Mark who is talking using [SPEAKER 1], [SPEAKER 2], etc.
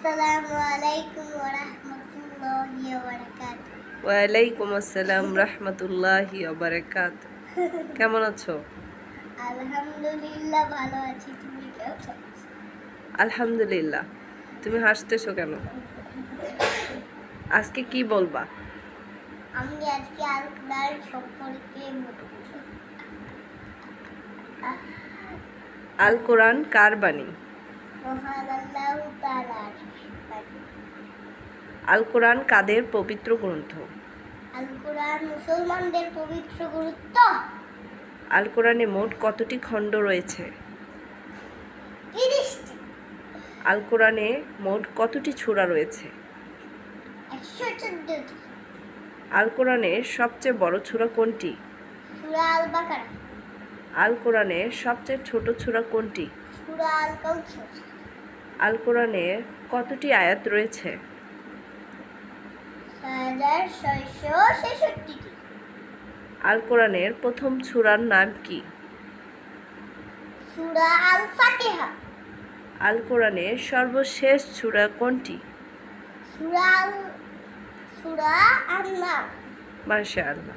[SPEAKER 1] আসসালামু আলাইকুম ওয়া রাহমাতুল্লাহি ওয়া বারাকাতুহু।
[SPEAKER 2] ওয়ালাইকুম আসসালাম রাহমাতুল্লাহি ওয়া বারাকাতুহু। কেমন আছো?
[SPEAKER 1] আলহামদুলিল্লাহ ভালো আছি, তুমি কেমন আছো?
[SPEAKER 2] আলহামদুলিল্লাহ। তুমি হাসতেছো কেন? আজকে কি বলবা?
[SPEAKER 1] আমি আজকে আল কোরআন সম্পর্কে বলবো।
[SPEAKER 2] আল কোরআন কার বাণী?
[SPEAKER 1] মহান আল্লাহ তাআলার বাণী।
[SPEAKER 2] আল কোরআন কাদের পবিত্র গ্রন্থ?
[SPEAKER 1] আল কোরআন মুসলমানদের পবিত্র গ্রন্থ।
[SPEAKER 2] আল কোরআনে মোট কতটি খণ্ড রয়েছে?
[SPEAKER 1] 30টি।
[SPEAKER 2] আল কোরআনে মোট কতটি সূরা রয়েছে?
[SPEAKER 1] 114টি।
[SPEAKER 2] আল কোরআনের সবচেয়ে বড় সূরা কোনটি?
[SPEAKER 1] সূরা আল বাকারা।
[SPEAKER 2] আল কোরআনের সবচেয়ে ছোট সূরা কোনটি?
[SPEAKER 1] সূরা আল কাউসার।
[SPEAKER 2] আল কোরআনে কতটি আয়াত রয়েছে?
[SPEAKER 1] 6666টি।
[SPEAKER 2] আল কোরআনের প্রথম সূরার নাম কি?
[SPEAKER 1] সূরা আল ফাতিহা।
[SPEAKER 2] আল কোরআনের সর্বশেষ সূরা কোনটি?
[SPEAKER 1] সূরা আন-নাম।
[SPEAKER 2] মাশাআল্লাহ।